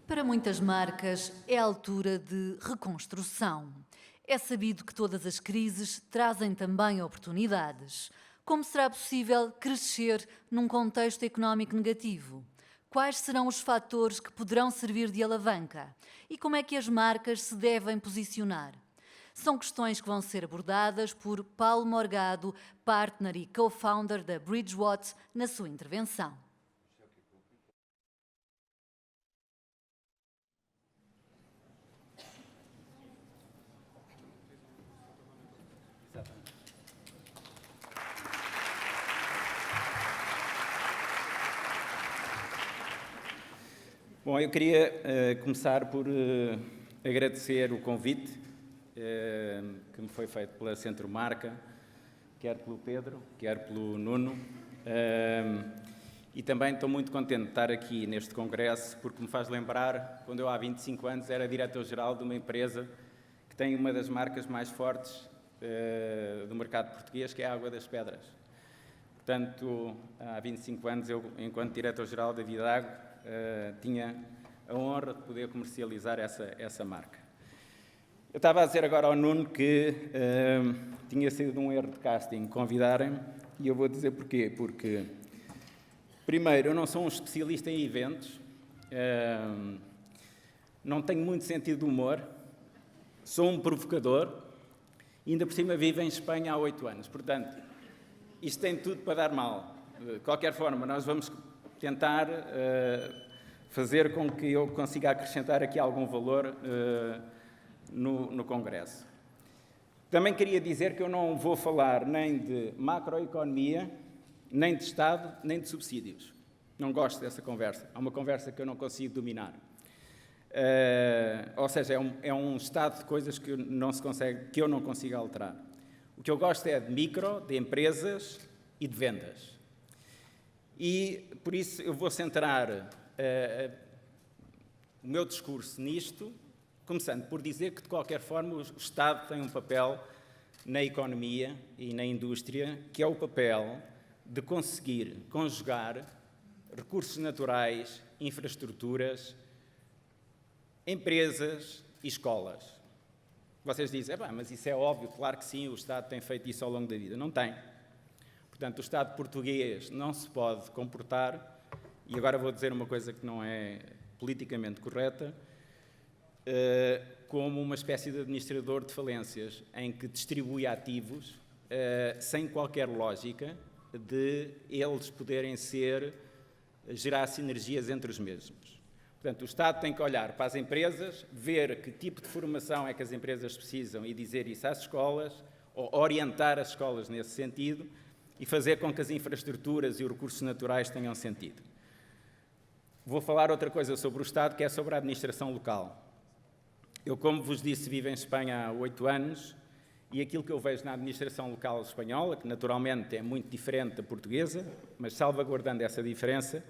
Para muitas marcas, é a altura de reconstrução. É sabido que todas as crises trazem também oportunidades. Como será possível crescer num contexto económico negativo? Quais serão os fatores que poderão servir de alavanca? E como é que as marcas se devem posicionar? São questões que vão ser abordadas por Paulo Morgado, partner e co-founder da Bridgewater, na sua intervenção. Bom, eu queria começar por agradecer o convite que me foi feito pela Centro Marca, quer pelo Pedro, quer pelo Nuno, e também estou muito contente de estar aqui neste congresso porque me faz lembrar quando eu há 25 anos era diretor-geral de uma empresa que tem uma das marcas mais fortes do mercado português, que é a Água das Pedras. Portanto, há 25 anos eu, enquanto diretor-geral da Vidago, tinha a honra de poder comercializar essa marca. Eu estava a dizer agora ao Nuno que tinha sido um erro de casting convidarem-me, e eu vou dizer porquê. Porque, primeiro, eu não sou um especialista em eventos, não tenho muito sentido de humor, sou um provocador, e ainda por cima vivo em Espanha há 8 anos. Portanto, isto tem tudo para dar mal. De qualquer forma, nós vamos tentar fazer com que eu consiga acrescentar aqui algum valor no Congresso. Também queria dizer que eu não vou falar nem de macroeconomia, nem de Estado, nem de subsídios. Não gosto dessa conversa. É uma conversa que eu não consigo dominar. Ou seja, é um estado de coisas que eu não consigo alterar. O que eu gosto é de micro, de empresas e de vendas. E, por isso, eu vou centrar o meu discurso nisto, começando por dizer que, de qualquer forma, o Estado tem um papel na economia e na indústria, que é o papel de conseguir conjugar recursos naturais, infraestruturas, empresas e escolas. Vocês dizem, mas isso é óbvio, claro que sim, o Estado tem feito isso ao longo da vida. Não tem. Portanto, o Estado português não se pode comportar, e agora vou dizer uma coisa que não é politicamente correta, como uma espécie de administrador de falências, em que distribui ativos sem qualquer lógica de eles poderem gerar sinergias entre os mesmos. Portanto, o Estado tem que olhar para as empresas, ver que tipo de formação é que as empresas precisam e dizer isso às escolas, ou orientar as escolas nesse sentido, e fazer com que as infraestruturas e os recursos naturais tenham sentido. Vou falar outra coisa sobre o Estado, que é sobre a administração local. Eu, como vos disse, vivo em Espanha há 8 anos, e aquilo que eu vejo na administração local espanhola, que naturalmente é muito diferente da portuguesa, mas salvaguardando essa diferença,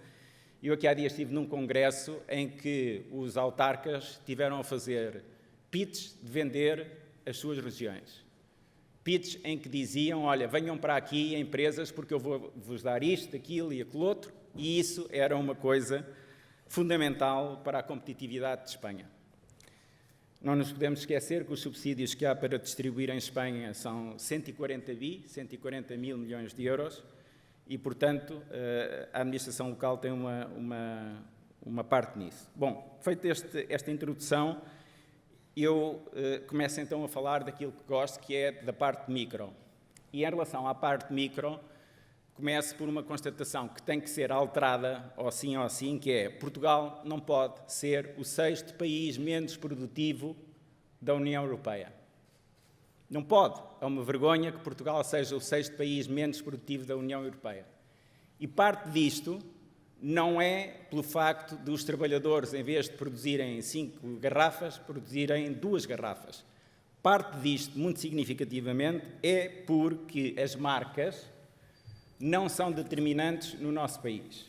eu aqui há dias estive num congresso em que os autarcas tiveram a fazer pitch de vender as suas regiões. Pitch em que diziam, olha, venham para aqui empresas porque eu vou-vos dar isto, aquilo e aquilo outro, e isso era uma coisa fundamental para a competitividade de Espanha. Não nos podemos esquecer que os subsídios que há para distribuir em Espanha são 140 mil milhões de euros, e, portanto, a administração local tem uma parte nisso. Bom, feita esta introdução, eu começo então a falar daquilo que gosto, que é da parte micro. E em relação à parte micro, começo por uma constatação que tem que ser alterada, ou sim, que é Portugal não pode ser o 6º país menos produtivo da União Europeia. Não pode. É uma vergonha que Portugal seja o 6º país menos produtivo da União Europeia. E parte disto não é pelo facto dos trabalhadores, em vez de produzirem 5 garrafas, produzirem 2 garrafas. Parte disto, muito significativamente, é porque as marcas não são determinantes no nosso país.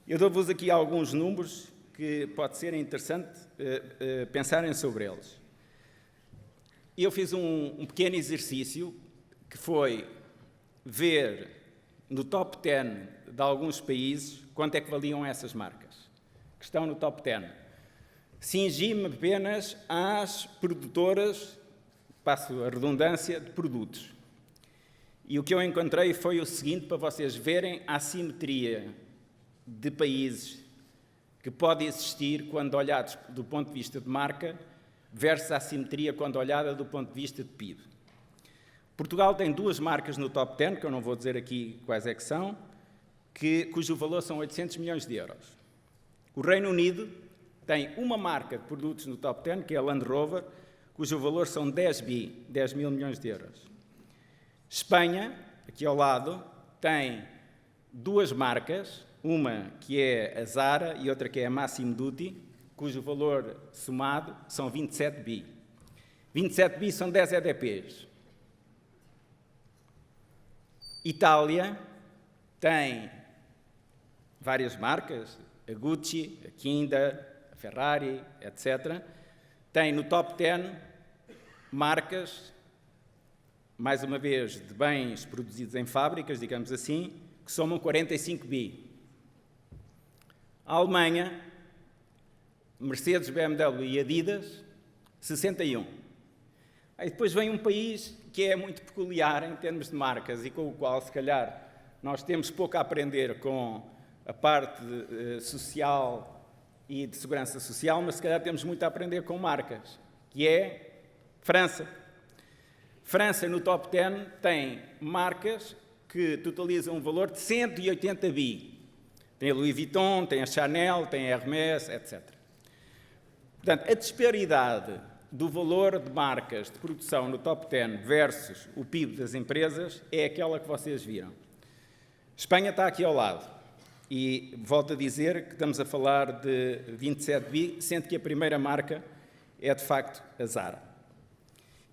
Eu dou-vos aqui alguns números que pode ser interessante pensarem sobre eles. Eu fiz um pequeno exercício que foi ver no top 10 de alguns países quanto é que valiam essas marcas, que estão no top 10. cingi-me apenas às produtoras, passo a redundância, de produtos. E o que eu encontrei foi o seguinte, para vocês verem a assimetria de países que pode existir quando olhados do ponto de vista de marca versus a assimetria quando olhada do ponto de vista de PIB. Portugal tem 2 marcas no top 10, que eu não vou dizer aqui quais é que são, cujo valor são 800 milhões de euros. O Reino Unido tem uma marca de produtos no top 10, que é a Land Rover, cujo valor são 10 mil milhões de euros. Espanha, aqui ao lado, tem 2 marcas, uma que é a Zara e outra que é a Massimo Dutti, cujo valor somado são 27 bi. 27 bi são 10 EDPs. Itália tem várias marcas, a Gucci, a Kinder, a Ferrari, etc. Tem no top 10 marcas, mais uma vez, de bens produzidos em fábricas, digamos assim, que somam 45 bi. A Alemanha, Mercedes, BMW e Adidas, 61. Aí depois vem um país que é muito peculiar em termos de marcas e com o qual, se calhar, nós temos pouco a aprender com a parte social e de segurança social, mas se calhar temos muito a aprender com marcas, que é França. França, no top 10, tem marcas que totalizam um valor de 180 bi. Tem a Louis Vuitton, tem a Chanel, tem a Hermès, etc. Portanto, a disparidade do valor de marcas de produção no top 10 versus o PIB das empresas é aquela que vocês viram. Espanha está aqui ao lado e volto a dizer que estamos a falar de 27 bi, sendo que a primeira marca é, de facto, a Zara.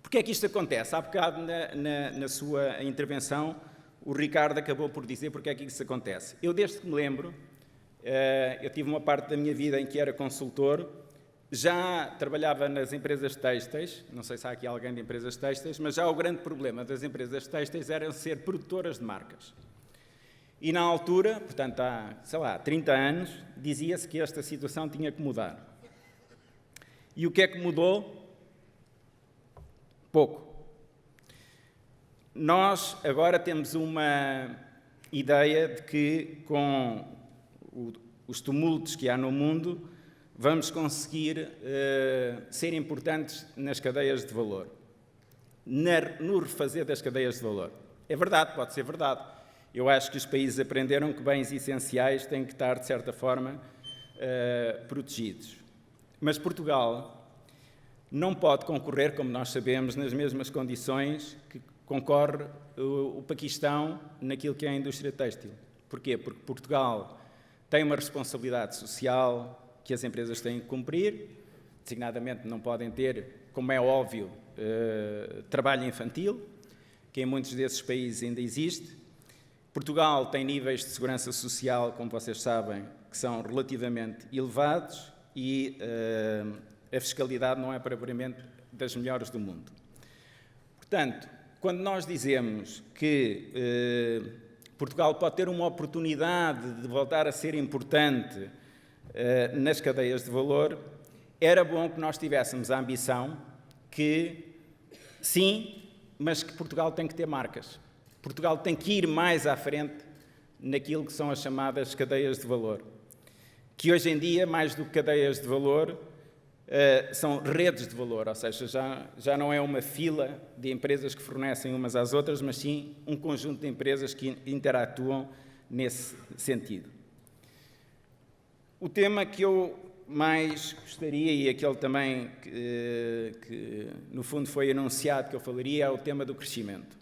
Porquê é que isto acontece? Há bocado, na sua intervenção, o Ricardo acabou por dizer porque é que isso acontece. Eu, desde que me lembro, eu tive uma parte da minha vida em que era consultor, já trabalhava nas empresas têxteis, não sei se há aqui alguém de empresas têxteis, mas já o grande problema das empresas têxteis era ser produtoras de marcas. E na altura, portanto há, sei lá, 30 anos, dizia-se que esta situação tinha que mudar. E o que é que mudou? Pouco. Nós agora temos uma ideia de que, com os tumultos que há no mundo, vamos conseguir ser importantes nas cadeias de valor, no refazer das cadeias de valor. É verdade, pode ser verdade. Eu acho que os países aprenderam que bens essenciais têm que estar, de certa forma, protegidos. Mas Portugal não pode concorrer, como nós sabemos, nas mesmas condições que concorre o Paquistão naquilo que é a indústria têxtil. Porquê? Porque Portugal tem uma responsabilidade social que as empresas têm que cumprir, designadamente não podem ter, como é óbvio, trabalho infantil, que em muitos desses países ainda existe. Portugal tem níveis de segurança social, como vocês sabem, que são relativamente elevados e a fiscalidade não é propriamente das melhores do mundo. Portanto, quando nós dizemos que Portugal pode ter uma oportunidade de voltar a ser importante nas cadeias de valor, era bom que nós tivéssemos a ambição que, sim, mas que Portugal tem que ter marcas. Portugal tem que ir mais à frente naquilo que são as chamadas cadeias de valor, que hoje em dia, mais do que cadeias de valor, são redes de valor, ou seja, já não é uma fila de empresas que fornecem umas às outras, mas sim um conjunto de empresas que interatuam nesse sentido. O tema que eu mais gostaria, e aquele também que no fundo foi anunciado que eu falaria, é o tema do crescimento.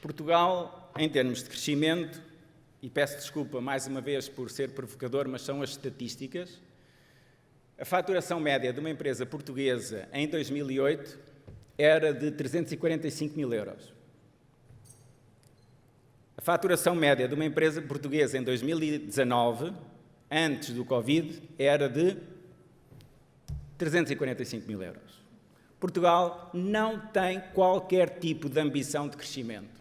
Portugal, em termos de crescimento, e peço desculpa mais uma vez por ser provocador, mas são as estatísticas, a faturação média de uma empresa portuguesa em 2008 era de 345 mil euros. A faturação média de uma empresa portuguesa em 2019, antes do Covid, era de 345 mil euros. Portugal não tem qualquer tipo de ambição de crescimento.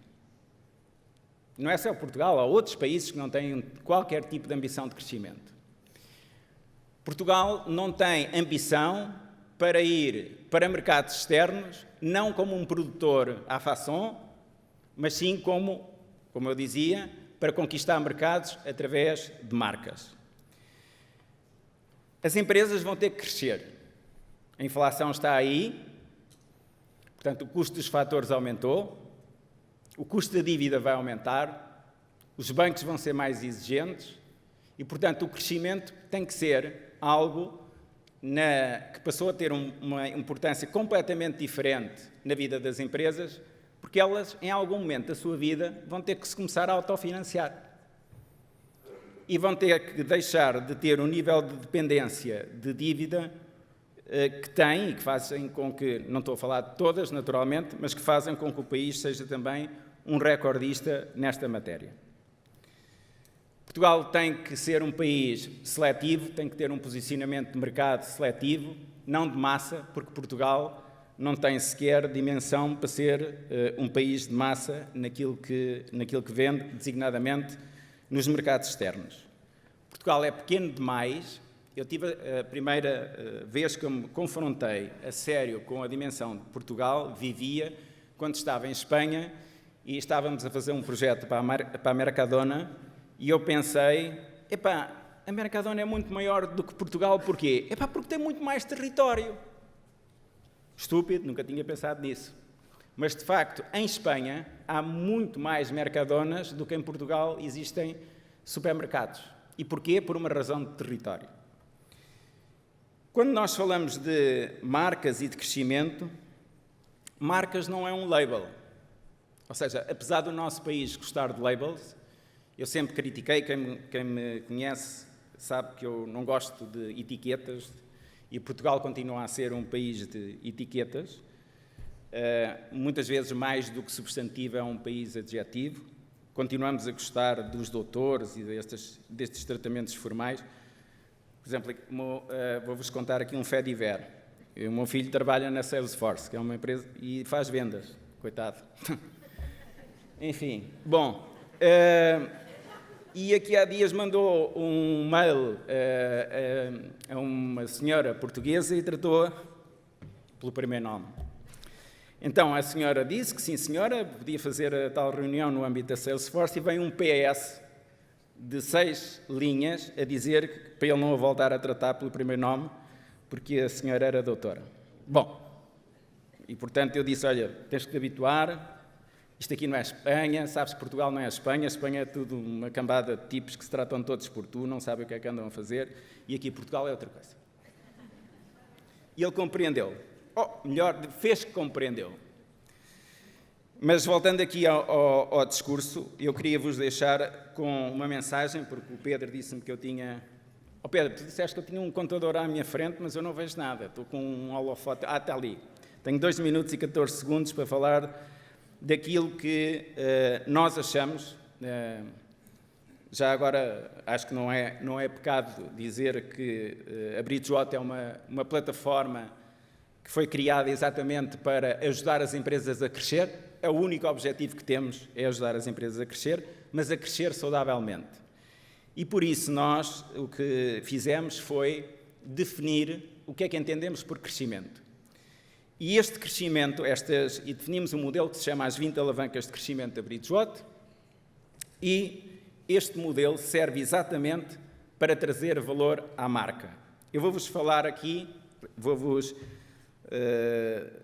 Não é só Portugal, há outros países que não têm qualquer tipo de ambição de crescimento. Portugal não tem ambição para ir para mercados externos, não como um produtor à façon, mas sim como eu dizia, para conquistar mercados através de marcas. As empresas vão ter que crescer. A inflação está aí, portanto, o custo dos fatores aumentou, o custo da dívida vai aumentar, os bancos vão ser mais exigentes e, portanto, o crescimento tem que ser algo que passou a ter uma importância completamente diferente na vida das empresas, porque elas, em algum momento da sua vida, vão ter que se começar a autofinanciar. E vão ter que deixar de ter um nível de dependência de dívida que têm e que fazem com que, não estou a falar de todas, naturalmente, mas que fazem com que o país seja também um recordista nesta matéria. Portugal tem que ser um país seletivo, tem que ter um posicionamento de mercado seletivo, não de massa, porque Portugal não tem sequer dimensão para ser um país de massa naquilo que vende, designadamente nos mercados externos. Portugal é pequeno demais. Eu tive a primeira vez que eu me confrontei a sério com a dimensão de Portugal, vivia quando estava em Espanha e estávamos a fazer um projeto para a Mercadona e eu pensei, a Mercadona é muito maior do que Portugal, porquê? Porque tem muito mais território. Estúpido, nunca tinha pensado nisso. Mas, de facto, em Espanha há muito mais Mercadonas do que em Portugal existem supermercados. E porquê? Por uma razão de território. Quando nós falamos de marcas e de crescimento, marcas não é um label. Ou seja, apesar do nosso país gostar de labels, eu sempre critiquei, quem me conhece sabe que eu não gosto de etiquetas, e Portugal continua a ser um país de etiquetas, muitas vezes mais do que substantivo é um país adjetivo. Continuamos a gostar dos doutores e destes tratamentos formais. Por exemplo, vou-vos contar aqui um fait divers. O meu filho trabalha na Salesforce, que é uma empresa, e faz vendas, coitado. Enfim, bom, e aqui há dias mandou um mail a uma senhora portuguesa e tratou-a pelo primeiro nome. Então a senhora disse que sim senhora, podia fazer a tal reunião no âmbito da Salesforce e vem um PS de 6 linhas a dizer que, para ele não a voltar a tratar pelo primeiro nome, porque a senhora era doutora. Bom, e portanto eu disse, olha, tens que te habituar, isto aqui não é Espanha, sabes que Portugal não é Espanha, Espanha é tudo uma cambada de tipos que se tratam todos por tu, não sabem o que é que andam a fazer, e aqui Portugal é outra coisa. E ele compreendeu. Melhor, fez que compreendeu. Mas voltando aqui ao discurso, eu queria vos deixar com uma mensagem, porque o Pedro disse-me que eu tinha... Pedro, tu disseste que eu tinha um contador à minha frente, mas eu não vejo nada, estou com um holofote... está ali. Tenho 2 minutos e 14 segundos para falar daquilo que nós achamos... já agora, acho que não é pecado dizer que a Bridgewater é uma plataforma que foi criada exatamente para ajudar as empresas a crescer. É o único objetivo que temos, é ajudar as empresas a crescer, mas a crescer saudavelmente. E por isso nós o que fizemos foi definir o que é que entendemos por crescimento. E este crescimento, e definimos um modelo que se chama as 20 alavancas de crescimento da Bridgewater, e este modelo serve exatamente para trazer valor à marca. Eu vou-vos falar aqui, vou-vos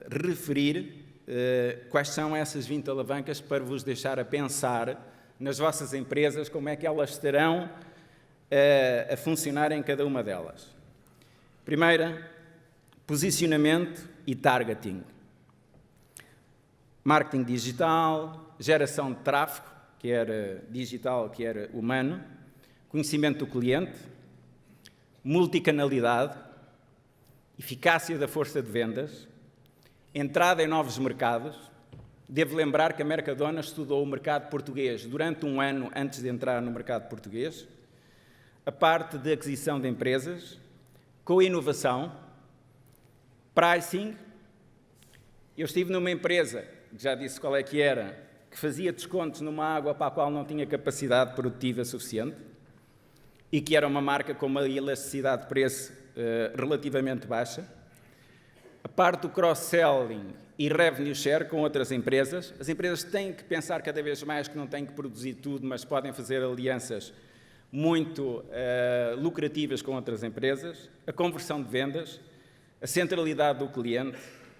referir quais são essas 20 alavancas para vos deixar a pensar nas vossas empresas, como é que elas estarão a funcionar em cada uma delas. Primeira, posicionamento e targeting. Marketing digital, geração de tráfego, quer digital, quer humano, conhecimento do cliente, multicanalidade, eficácia da força de vendas, entrada em novos mercados. Devo lembrar que a Mercadona estudou o mercado português durante 1 ano antes de entrar no mercado português, a parte de aquisição de empresas, com inovação, pricing. Eu estive numa empresa, já disse qual é que era, que fazia descontos numa água para a qual não tinha capacidade produtiva suficiente. e que era uma marca com uma elasticidade de preço relativamente baixa. A parte do cross-selling e revenue share com outras empresas. As empresas têm que pensar cada vez mais que não têm que produzir tudo, mas podem fazer alianças muito lucrativas com outras empresas. A conversão de vendas, a centralidade do cliente,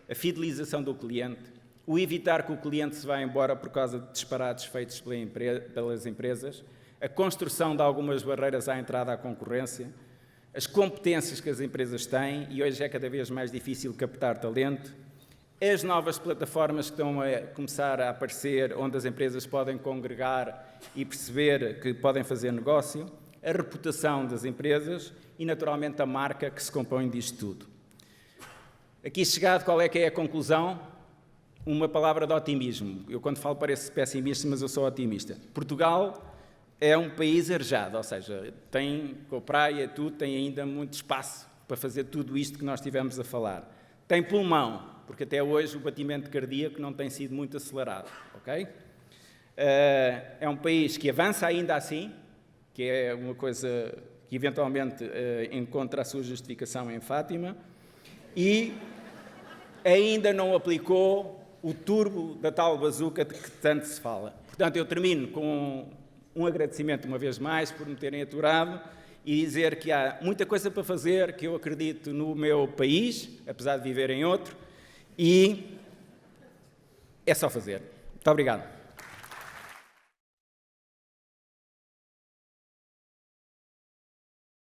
a fidelização do cliente, o evitar que o cliente se vá embora por causa de disparates feitos pelas empresas, a construção de algumas barreiras à entrada à concorrência, as competências que as empresas têm, e hoje é cada vez mais difícil captar talento, as novas plataformas que estão a começar a aparecer, onde as empresas podem congregar e perceber que podem fazer negócio, a reputação das empresas e, naturalmente, a marca que se compõe disto tudo. Aqui chegado, qual é que é a conclusão? Uma palavra de otimismo. Eu, quando falo, pareço pessimista, mas eu sou otimista. Portugal é um país arejado, ou seja, tem, com a praia, tudo, tem ainda muito espaço para fazer tudo isto que nós estivemos a falar. Tem pulmão, porque até hoje o batimento cardíaco não tem sido muito acelerado, ok? É um país que avança ainda assim, que é uma coisa que eventualmente encontra a sua justificação em Fátima, e ainda não aplicou o turbo da tal bazuca de que tanto se fala. Portanto, eu termino com um agradecimento uma vez mais por me terem aturado e dizer que há muita coisa para fazer, que eu acredito no meu país, apesar de viver em outro, e é só fazer. Muito obrigado.